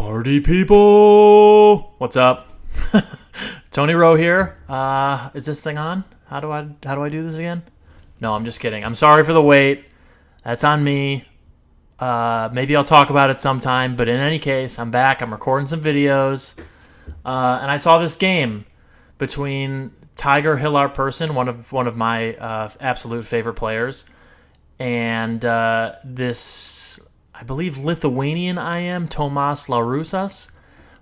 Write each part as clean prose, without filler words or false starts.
Party people! What's up? Tony Rowe here. Is this thing on? How do I do this again? No, I'm just kidding. I'm sorry for the wait. That's on me. Maybe I'll talk about it sometime, but in any case, I'm back. I'm recording some videos. And I saw this game between Tiger Hillarp Persson, one of my absolute favorite players, and this, I believe, Lithuanian Tomas Laurusas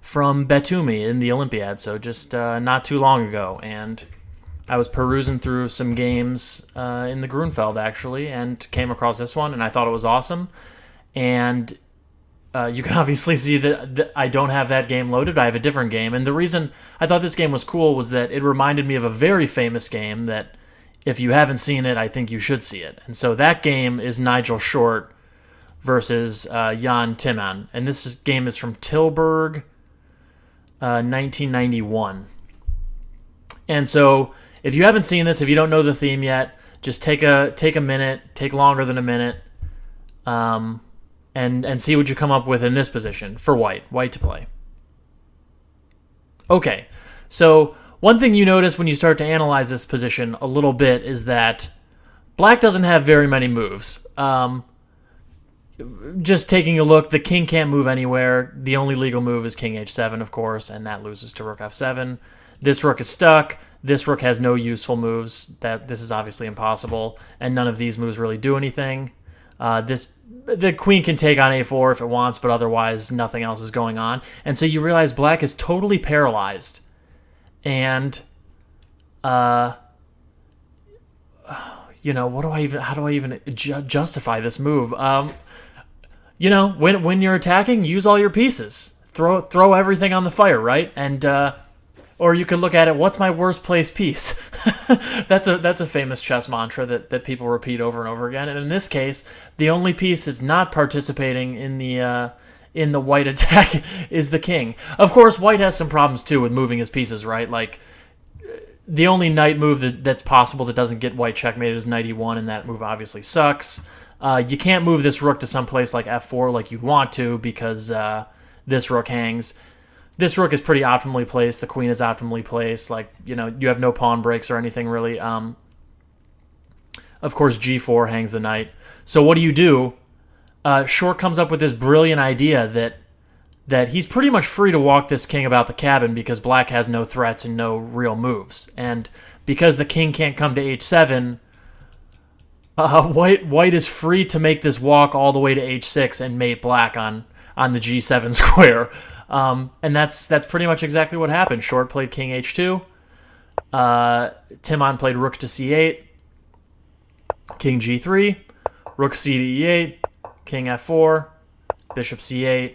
from Batumi in the Olympiad, so just not too long ago. And I was perusing through some games in the Grunfeld, actually, and came across this one, and I thought it was awesome. And you can obviously see that I don't have that game loaded. I have a different game. And the reason I thought this game was cool was that it reminded me of a very famous game that, if you haven't seen it, I think you should see it. And so that game is Nigel Short versus Short-Timman. And this game is from Tilburg, 1991. And so if you haven't seen this, if you don't know the theme yet, just take a minute, take longer than a minute, and see what you come up with in this position for white to play. Okay, so one thing you notice when you start to analyze this position a little bit is that black doesn't have very many moves. Just taking a look, the king can't move anywhere. The only legal move is king h7, of course, and that loses to rook f7. This rook is stuck. This rook has no useful moves. This is obviously impossible, and none of these moves really do anything. The queen can take on a4 if it wants, but otherwise nothing else is going on. And so you realize black is totally paralyzed. And, how do I even justify this move? When you're attacking, use all your pieces. Throw everything on the fire, right? And, or you could look at it, what's my worst placed piece? That's a famous chess mantra that people repeat over and over again. And in this case, the only piece that's not participating in the white attack is the king. Of course, white has some problems too with moving his pieces, right? Like, the only knight move that's possible that doesn't get white checkmated is knight e1, and that move obviously sucks. You can't move this rook to some place like f4 like you'd want to, because this rook hangs. This rook is pretty optimally placed. The queen is optimally placed. Like, you have no pawn breaks or anything really. Of course, g4 hangs the knight. So what do? Short comes up with this brilliant idea that he's pretty much free to walk this king about the cabin because black has no threats and no real moves. And because the king can't come to h7, white is free to make this walk all the way to h6 and mate black on the g7 square. And that's pretty much exactly what happened. Short played king h2. Timman played rook to c8. King g3. Rook c to e8. King f4. Bishop c8.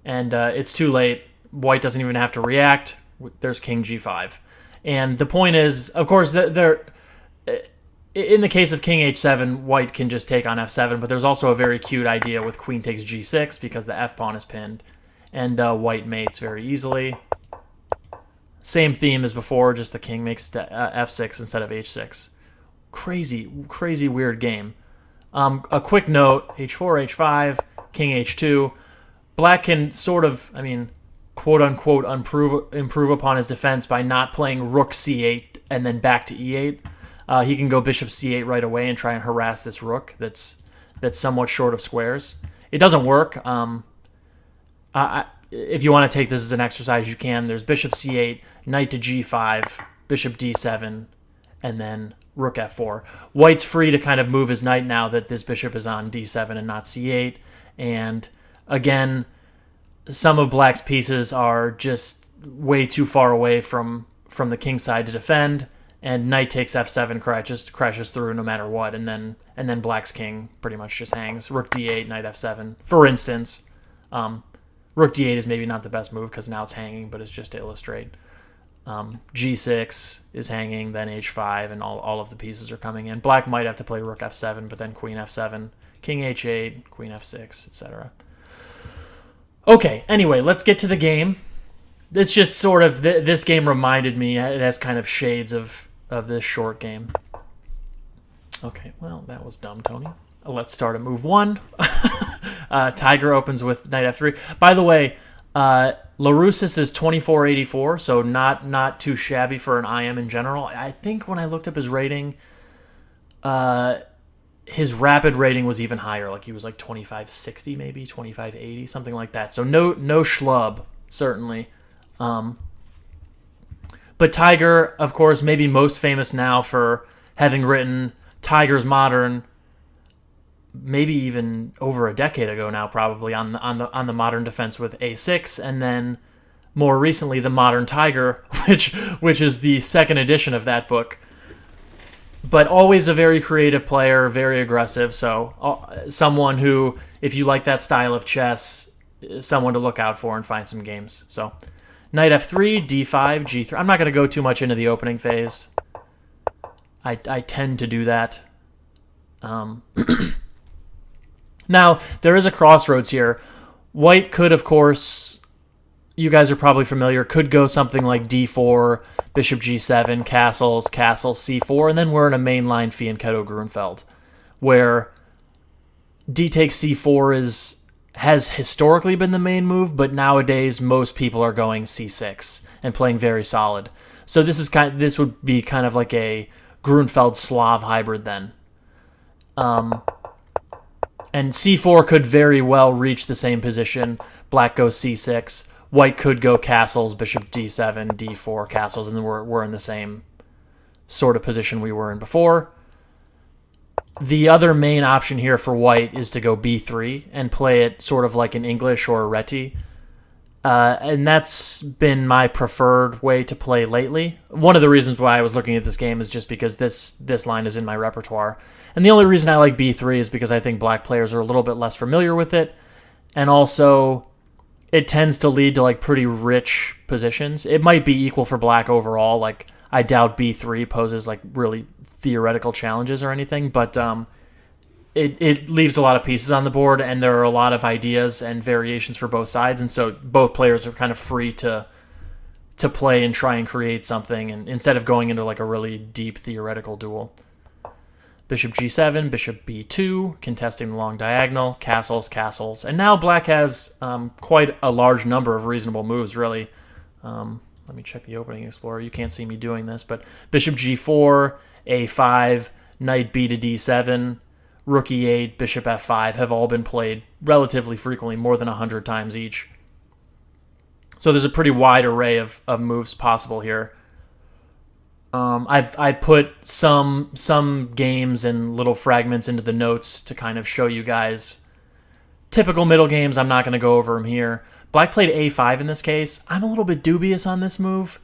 And it's too late. White doesn't even have to react. There's king g5. And the point is, of course, in the case of king h7, white can just take on f7, but there's also a very cute idea with queen takes g6 because the f-pawn is pinned, and white mates very easily. Same theme as before, just the king makes f6 instead of h6. Crazy weird game. A quick note, h4, h5, king h2. Black can sort of, quote-unquote, improve upon his defense by not playing rook c8 and then back to e8. He can go bishop c8 right away and try and harass this rook that's somewhat short of squares. It doesn't work. If you want to take this as an exercise, you can. There's bishop c8, knight to g5, bishop d7, and then rook f4. White's free to kind of move his knight now that this bishop is on d7 and not c8. And again, some of black's pieces are just way too far away from the king side to defend, and knight takes f7 crashes through no matter what, and then black's king pretty much just hangs. Rook d8, knight f7, for instance. Rook d8 is maybe not the best move because now it's hanging, but it's just to illustrate. G6 is hanging, then h5, and all of the pieces are coming in. Black might have to play rook f7, but then queen f7, king h8, queen f6, etc. Okay, anyway, let's get to the game. It's just sort of, this game reminded me, it has kind of shades of this Short game. Okay, well, that was dumb, Tony. Let's start at move 1. Tiger opens with knight f3. By the way, Laroussis is 2484, so not too shabby for an IM in general. I think when I looked up his rating, his rapid rating was even higher. Like he was like 2560, maybe 2580, something like that. So no schlub, certainly. But Tiger, of course, maybe most famous now for having written Tiger's Modern, maybe even over a decade ago now, probably on the modern defense with A6, and then more recently the Modern Tiger, which is the second edition of that book. But always a very creative player, very aggressive. So someone who, if you like that style of chess, is someone to look out for and find some games. So knight f3, d5, g3. I'm not going to go too much into the opening phase. I tend to do that. Now, there is a crossroads here. White could, of course, you guys are probably familiar, could go something like d4, bishop g7, castles, c4, and then we're in a mainline Fianchetto Grunfeld, where d takes c4 has historically been the main move, but nowadays most people are going c6 and playing very solid. So this would be kind of like a Grunfeld Slav hybrid then. And c4 could very well reach the same position. Black goes c6. White could go castles, bishop d7, d4, castles, and then we're in the same sort of position we were in before. The other main option here for white is to go b3 and play it sort of like an English or a Reti. And that's been my preferred way to play lately. One of the reasons why I was looking at this game is just because this line is in my repertoire. And the only reason I like b3 is because I think black players are a little bit less familiar with it. And also, it tends to lead to like pretty rich positions. It might be equal for black overall. Like, I doubt b3 poses like really theoretical challenges or anything, but it leaves a lot of pieces on the board, and there are a lot of ideas and variations for both sides, and so both players are kind of free to play and try and create something, and instead of going into like a really deep theoretical duel. Bishop g7, bishop b2, contesting the long diagonal, castles, and now black has quite a large number of reasonable moves, really. Let me check the opening explorer. You can't see me doing this, but bishop g4, a5, knight b to d7, rook e8, bishop f5 have all been played relatively frequently, more than 100 times each. So there's a pretty wide array of moves possible here. I've put some games and little fragments into the notes to kind of show you guys typical middle games. I'm not going to go over them here. Black played a5 in this case. I'm a little bit dubious on this move.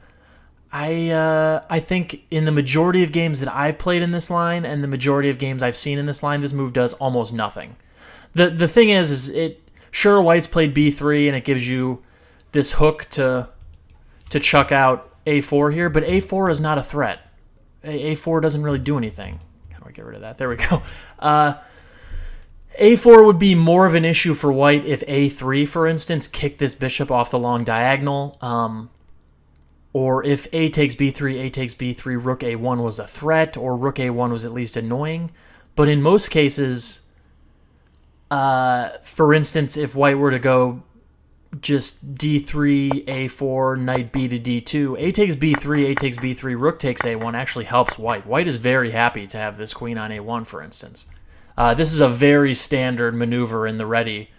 I think in the majority of games that I've played in this line and the majority of games I've seen in this line, this move does almost nothing. The thing is sure, white's played b3 and it gives you this hook to chuck out a4 here, but a4 is not a threat. A4 doesn't really do anything. How do I get rid of that? There we go. A4 would be more of an issue for white if a3, for instance, kicked this bishop off the long diagonal. Or if a takes b3, rook a1 was a threat, or rook a1 was at least annoying. But in most cases, for instance, if white were to go just d3, a4, knight b to d2, a takes b3, rook takes a1 actually helps white. White is very happy to have this queen on a1, for instance. This is a very standard maneuver in the Reti.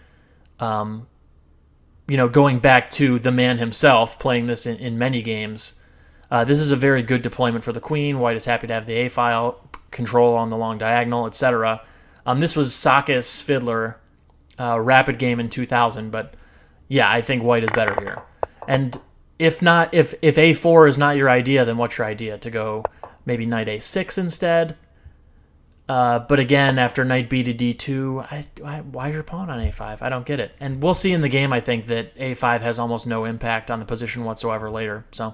Going back to the man himself, playing this in many games, this is a very good deployment for the queen. White is happy to have the a-file, control on the long diagonal, etc. This was Sakis Fiddler, rapid game in 2000, but yeah, I think white is better here. And if a4 is not your idea, then what's your idea? To go maybe knight a6 instead? But again, after knight b to d2, why is your pawn on a5? I don't get it. And we'll see in the game, I think, that a5 has almost no impact on the position whatsoever later. So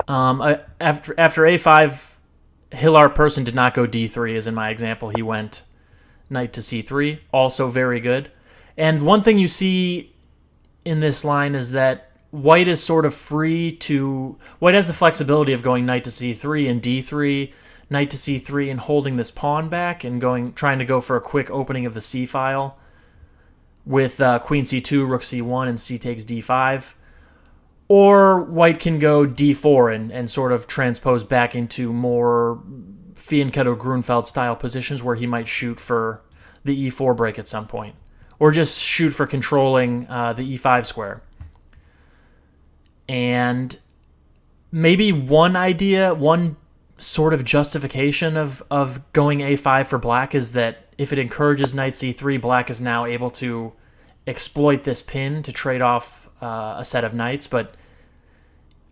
after a5, Hillarp Persson did not go d3, as in my example. He went knight to c3, also very good. And one thing you see in this line is that white is sort of free to... White has the flexibility of going knight to c3 and d3, knight to c3 and holding this pawn back and trying to go for a quick opening of the c-file, with queen c2, rook c1, and c takes d5. Or white can go d4 and sort of transpose back into more Fianchetto-Grunfeld style positions where he might shoot for the e4 break at some point. Or just shoot for controlling the e5 square. And maybe one sort of justification of going a5 for black is that if it encourages knight c3, black is now able to exploit this pin to trade off a set of knights,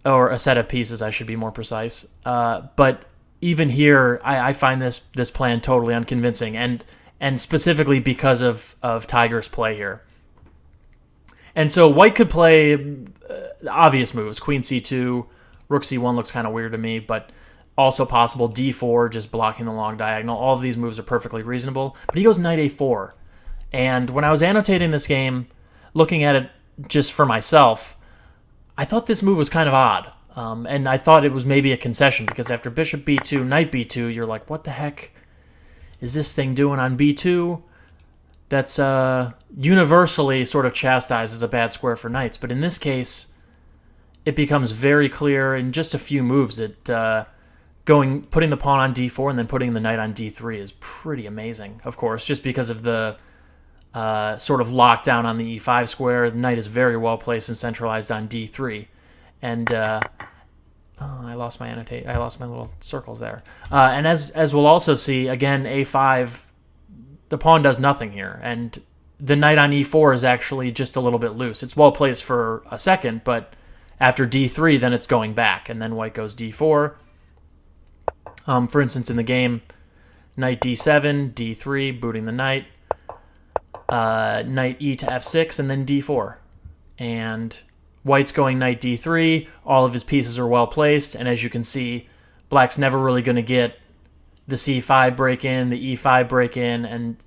or a set of pieces, I should be more precise. But even here, I find this plan totally unconvincing, and specifically because of Tiger's play here. And so white could play obvious moves. Queen c2, rook c1 looks kind of weird to me, but also possible. d4, just blocking the long diagonal. All of these moves are perfectly reasonable. But he goes knight a4. And when I was annotating this game, looking at it just for myself, I thought this move was kind of odd. And I thought it was maybe a concession, because after bishop b2, knight b2, you're like, what the heck is this thing doing on b2? That's universally sort of chastised as a bad square for knights. But in this case, it becomes very clear in just a few moves that putting the pawn on d4 and then putting the knight on d3 is pretty amazing, of course, just because of the sort of lockdown on the e5 square. The knight is very well placed and centralized on d3. And I lost my little circles there. And as we'll also see, again, a5, the pawn does nothing here. And the knight on e4 is actually just a little bit loose. It's well placed for a second, but after d3, then it's going back. And then white goes d4. For instance, in the game, knight d7, d3, booting the knight. Knight e to f6, and then d4. And white's going knight d3. All of his pieces are well placed, and as you can see, black's never really going to get the c5 break in, the e5 break in, and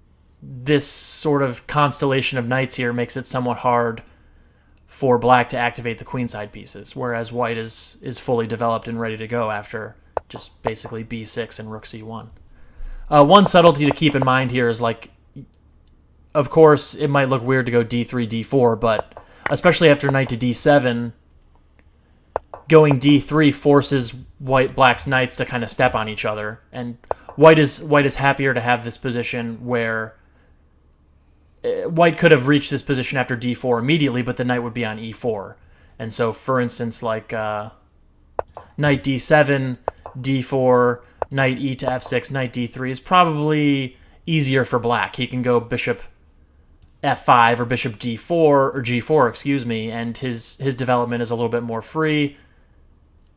this sort of constellation of knights here makes it somewhat hard for black to activate the queenside pieces, whereas white is fully developed and ready to go after just basically b6 and rook c1. One subtlety to keep in mind here is, like, of course, it might look weird to go d3, d4, but especially after knight to d7, going d3 forces black's knights to kind of step on each other, and white is happier to have this position where white could have reached this position after d4 immediately, but the knight would be on e4. And so, for instance, like knight d7, d4, knight e to f6, knight d3 is probably easier for black. He can go bishop f5 or bishop d4 or g4, excuse me, and his development is a little bit more free,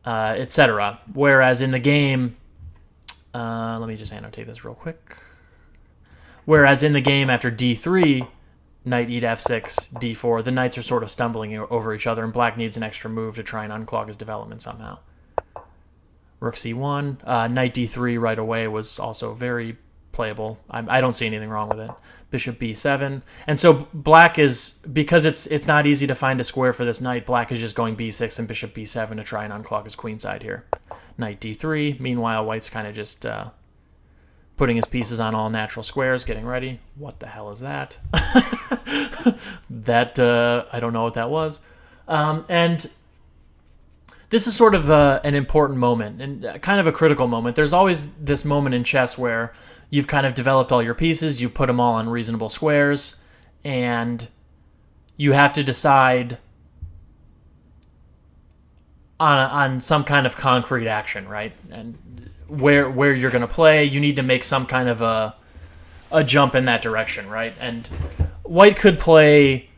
etc. Whereas in the game, let me just annotate this real quick. Whereas in the game after d3, knight e to f6, d4, the knights are sort of stumbling over each other, and black needs an extra move to try and unclog his development somehow. Rook c1, knight d3 right away was also very playable. I don't see anything wrong with it. Bishop b7. And so black is, because it's not easy to find a square for this knight, black is just going b6 and bishop b7 to try and unclog his queenside here. Knight d3. Meanwhile, white's kind of just putting his pieces on all natural squares, getting ready. What the hell is that? I don't know what that was. And this is sort of an important moment and kind of a critical moment. There's always this moment in chess where you've kind of developed all your pieces, you've put them all on reasonable squares, and you have to decide on some kind of concrete action, right? And where you're going to play, you need to make some kind of a jump in that direction, right? And white could play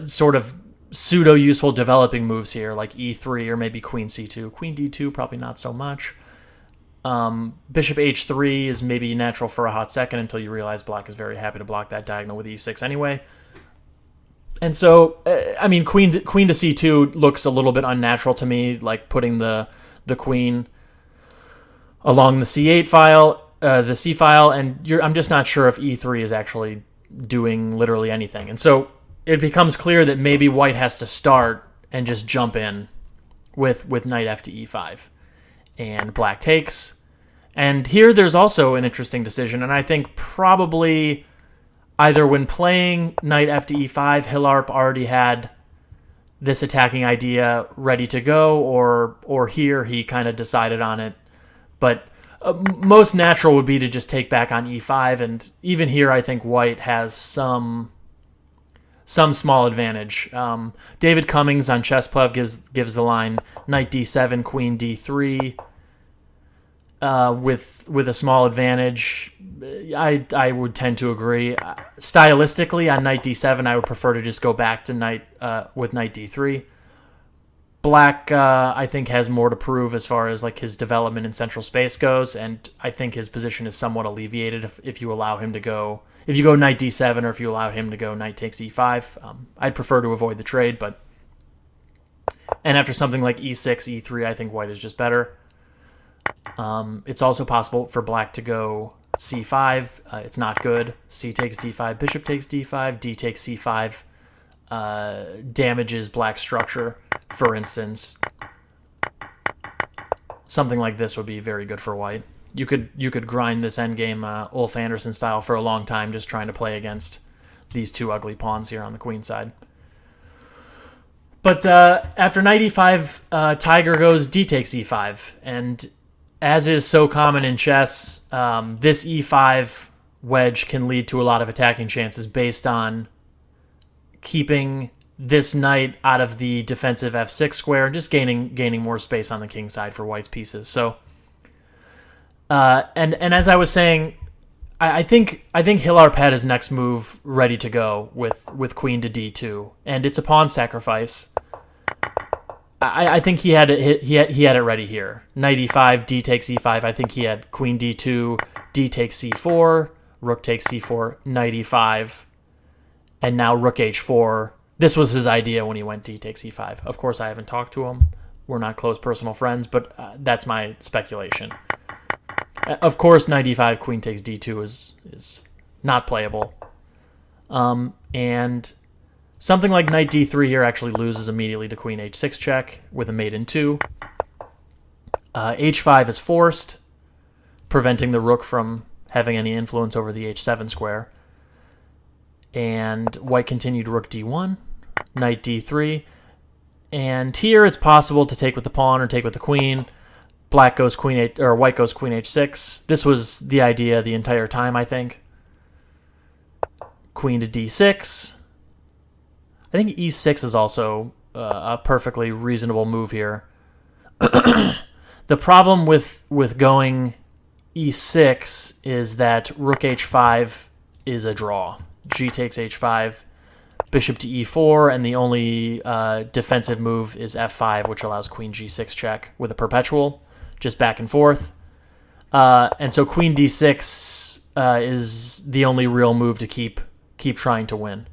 sort of pseudo-useful developing moves here, like e3 or maybe queen c2. Queen d2, probably not so much. Bishop h3 is maybe natural for a hot second until you realize black is very happy to block that diagonal with e6 anyway. And so, I mean, queen to c2 looks a little bit unnatural to me, like putting the queen along the c8 file, the c file, and I'm just not sure if e3 is actually doing literally anything. And so it becomes clear that maybe white has to start and just jump in with knight f to e5. And black takes. And here there's also an interesting decision, and I think probably either when playing knight f to e5, Hillarp already had this attacking idea ready to go, or here he kind of decided on it. But most natural would be to just take back on e5, and even here I think white has some small advantage. David Cummings on Chessplev gives the line knight d7, queen d3 with a small advantage. I would tend to agree. Stylistically, on knight d7, I would prefer to just go back to knight d3. Black, I think, has more to prove as far as like his development in central space goes, and I think his position is somewhat alleviated if you allow him to go. If you go knight d7, or if you allow him to go knight takes e5, I'd prefer to avoid the trade. And after something like e6, e3, I think white is just better. It's also possible for black to go c5. It's not good. C takes d5, bishop takes d5, d takes c5. Damages black structure. For instance, something like this would be very good for white. You could grind this endgame Ulf Anderson style for a long time, just trying to play against these two ugly pawns here on the queen side. But after knight e5, Tiger goes d takes e5, and as is so common in chess, this e5 wedge can lead to a lot of attacking chances based on keeping this knight out of the defensive f6 square and just gaining more space on the king side for white's pieces. So, and as I was saying, I think Hillarp had his next move ready to go with queen to d2, and it's a pawn sacrifice. I think he had it ready here. Knight e5, d takes e5. I think he had queen d2, d takes c4, rook takes c4, knight e5, and now rook h4. This was his idea when he went d takes e5. Of course, I haven't talked to him. We're not close personal friends, but that's my speculation. Of course, knight e5, queen takes d2 is not playable. And something like knight d3 here actually loses immediately to queen h6 check with a mate in 2. H5 is forced, preventing the rook from having any influence over the h7 square. And white continued rook d1, knight d3. And here it's possible to take with the pawn or take with the queen. White goes queen h6. This was the idea the entire time, I think. Queen to d6. I think e6 is also a perfectly reasonable move here. The problem with going e6 is that rook h5 is a draw. G takes h5, bishop to e4, and the only defensive move is f5, which allows queen g6 check with a perpetual, just back and forth. And so queen d6 is the only real move to keep trying to win.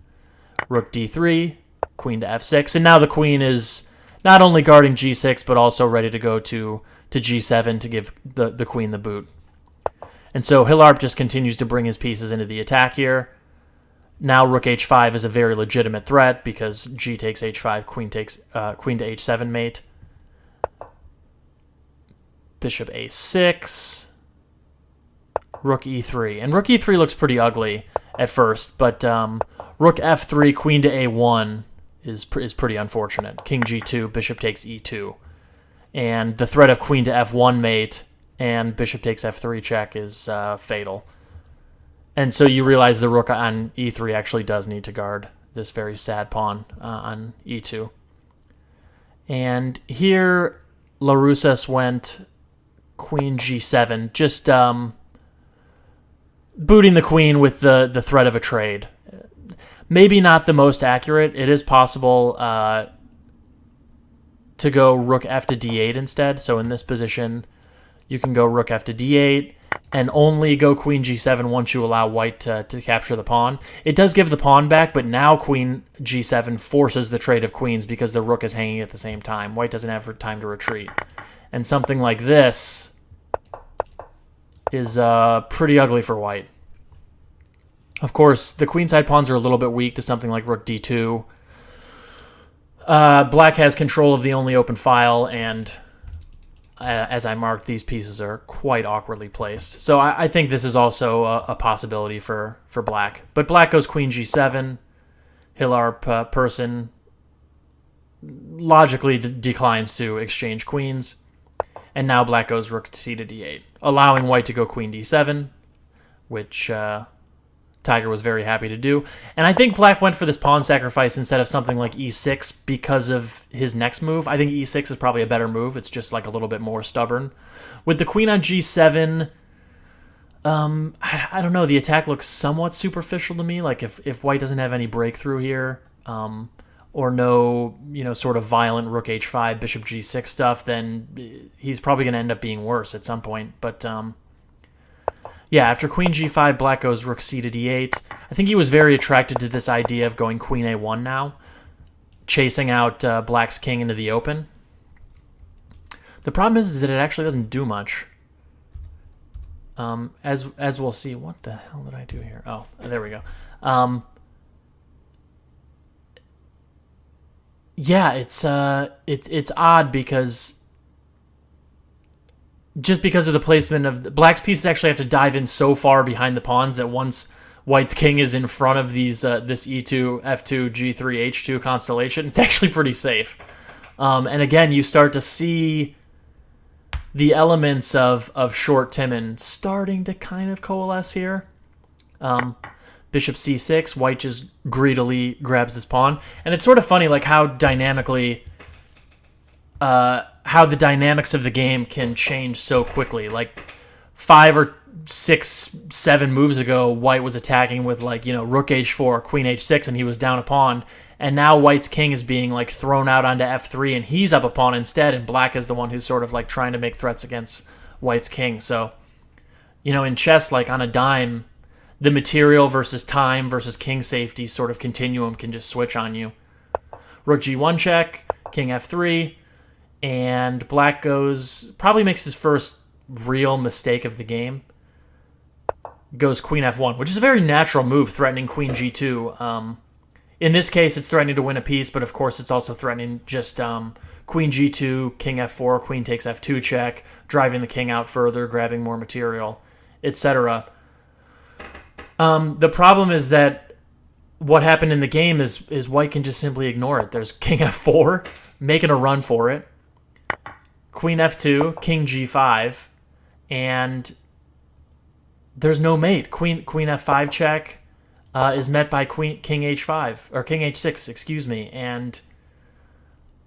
Rook d3, queen to f6, and now the queen is not only guarding g6, but also ready to go to g7 to give the queen the boot. And so Hillarp just continues to bring his pieces into the attack here. Now rook h5 is a very legitimate threat because g takes h5, queen to h7 mate. Bishop a6, rook e3. And rook e3 looks pretty ugly at first, but rook f3, queen to a1 is pretty unfortunate. King g2, bishop takes e2. And the threat of queen to f1 mate and bishop takes f3 check is fatal. And so you realize the rook on e3 actually does need to guard this very sad pawn on e2. And here Laroussas went queen g7, just booting the queen with the threat of a trade. Maybe not the most accurate. It is possible to go rook f to d8 instead. So in this position, you can go rook f to d8 and only go queen g7 once you allow white to capture the pawn. It does give the pawn back, but now queen g7 forces the trade of queens because the rook is hanging at the same time. White doesn't have time to retreat. And something like this is pretty ugly for white. Of course, the queenside pawns are a little bit weak to something like rook d2. Black has control of the only open file, and as I marked, these pieces are quite awkwardly placed. So I think this is also a possibility for black. But black goes queen g7. Hillarp Persson logically declines to exchange queens. And now black goes rook c to d8, allowing white to go queen d7, which Tiger was very happy to do. And I think black went for this pawn sacrifice instead of something like e6 because of his next move. I think e6 is probably a better move. It's just like a little bit more stubborn. With the queen on g7, I don't know. The attack looks somewhat superficial to me. Like if white doesn't have any breakthrough here, or no, sort of violent rook h5, bishop g6 stuff, then he's probably going to end up being worse at some point. But yeah, after queen g5, black goes rook c to d8. I think he was very attracted to this idea of going queen a1 now, chasing out black's king into the open. The problem is that it actually doesn't do much. As we'll see. What the hell did I do here? Oh, there we go. Yeah, it's odd because just because of the placement of the black's pieces actually have to dive in so far behind the pawns that once white's king is in front of these this e2, f2, g3, h2 constellation, it's actually pretty safe. And again, you start to see the elements of Short-Timman starting to kind of coalesce here. Bishop c6, white just greedily grabs this pawn. And it's sort of funny like how dynamically how the dynamics of the game can change so quickly. Like 5 or 6, 7 moves ago, white was attacking with like, rook h4, queen h6, and he was down a pawn. And now white's king is being like thrown out onto f3, and he's up a pawn instead, and black is the one who's sort of like trying to make threats against white's king. So, in chess, like on a dime, the material versus time versus king safety sort of continuum can just switch on you. Rook g1 check, king f3, and black probably makes his first real mistake of the game. Goes queen f1, which is a very natural move, threatening queen g2. In this case, it's threatening to win a piece, but of course it's also threatening just queen g2, king f4, queen takes f2 check, driving the king out further, grabbing more material, etc. The problem is that what happened in the game is white can just simply ignore it. There's king f4, making a run for it, queen f2, king g5, and there's no mate. Queen f5 check is met by king h5 or king h6, excuse me, and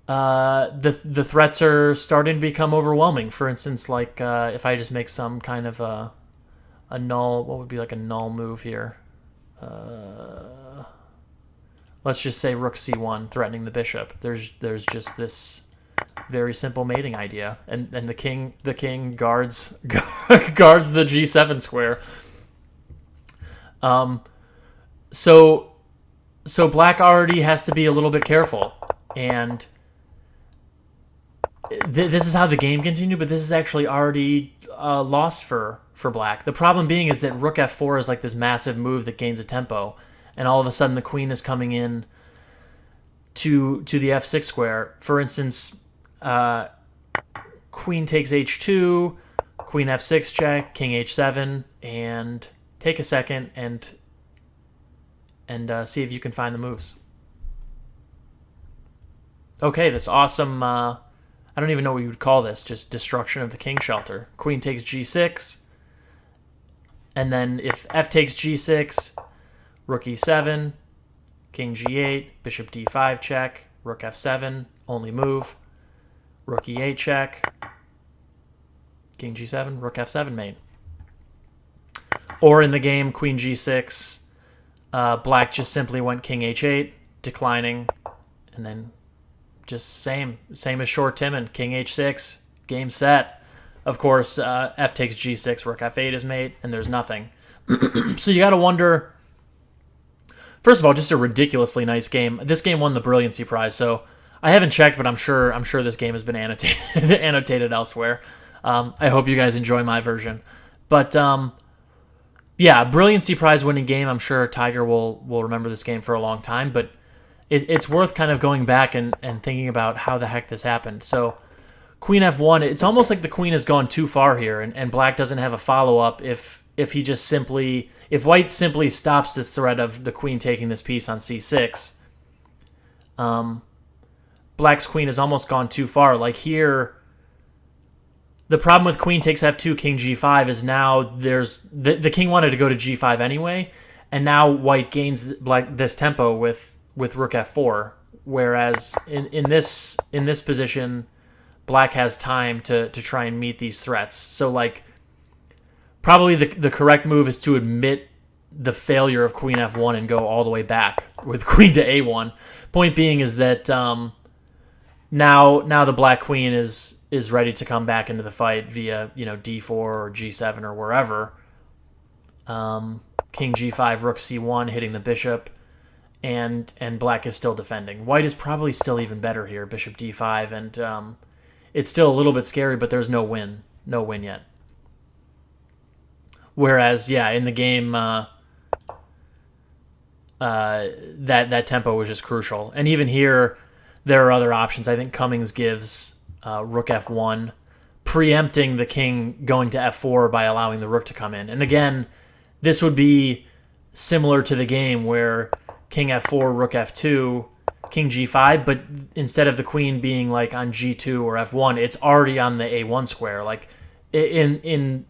the threats are starting to become overwhelming. For instance, like if I just make some kind of a null, what would be like a null move here? Let's just say rook c1, threatening the bishop. There's just this very simple mating idea, and the king guards guards the g7 square. So black already has to be a little bit careful, and this is how the game continued, but this is actually already lost for black. The problem being is that rook f4 is like this massive move that gains a tempo, and all of a sudden the queen is coming in to the f6 square. For instance, queen takes h2, queen f6 check, king h7, and take a second and see if you can find the moves. Okay, this awesome, I don't even know what you would call this, just destruction of the king shelter. Queen takes g6, and then if f takes g6, rook e7, king g8, bishop d5 check, rook f7, only move, rook e8 check, king g7, rook f7 mate. Or in the game, queen g6, black just simply went king h8, declining, and then just same as Short-Timman, king h6, game set. Of course, f takes g6, rook f8 is mate, and there's nothing. So you got to wonder. First of all, just a ridiculously nice game. This game won the Brilliancy Prize, so I haven't checked, but I'm sure this game has been annotated elsewhere. I hope you guys enjoy my version, but yeah, Brilliancy Prize winning game. I'm sure Tiger will remember this game for a long time, but it's worth kind of going back and thinking about how the heck this happened. So queen f1, it's almost like the queen has gone too far here, and black doesn't have a follow-up if he just simply... If white simply stops this threat of the queen taking this piece on c6, black's queen has almost gone too far. Like here, the problem with queen takes f2, king g5 is now there's... The king wanted to go to g5 anyway, and now white gains black this tempo with rook f4, whereas in this position, black has time to try and meet these threats. So like, probably the correct move is to admit the failure of queen f1 and go all the way back with queen to a1. Point being is that now the black queen is ready to come back into the fight via d4 or g7 or wherever. King g5, rook c1, hitting the bishop, and black is still defending. White is probably still even better here, bishop d5, and it's still a little bit scary, but there's no win yet. Whereas, yeah, in the game, that tempo was just crucial. And even here, there are other options. I think Cummings gives rook f1, preempting the king going to f4 by allowing the rook to come in. And again, this would be similar to the game where king f4, rook f2, king g5, but instead of the queen being like on g2 or f1, it's already on the a1 square. Like in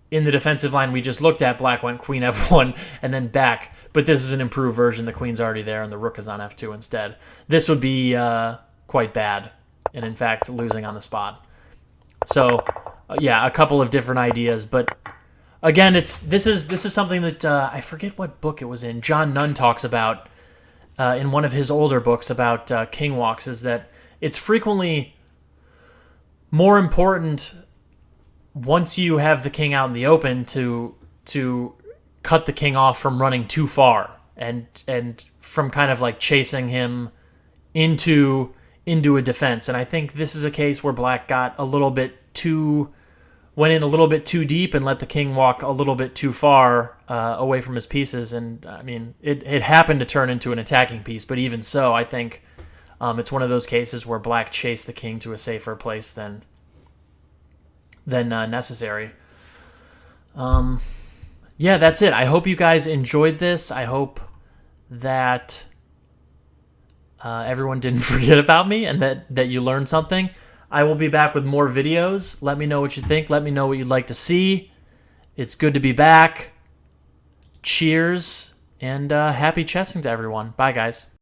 the defensive line we just looked at, black went queen f1 and then back, but this is an improved version. The queen's already there and the rook is on f2 instead. This would be quite bad, and in fact losing on the spot. So yeah, a couple of different ideas, but again, this is something that I forget what book it was in. John Nunn talks about in one of his older books about king walks, is that it's frequently more important once you have the king out in the open to cut the king off from running too far and from kind of like chasing him into a defense. And I think this is a case where black got went in a little bit too deep and let the king walk a little bit too far away from his pieces. And I mean, it happened to turn into an attacking piece, but even so, I think it's one of those cases where black chased the king to a safer place than necessary. Yeah, that's it. I hope you guys enjoyed this. I hope that everyone didn't forget about me and that you learned something. I will be back with more videos. Let me know what you think. Let me know what you'd like to see. It's good to be back. Cheers, and happy chessing to everyone. Bye, guys.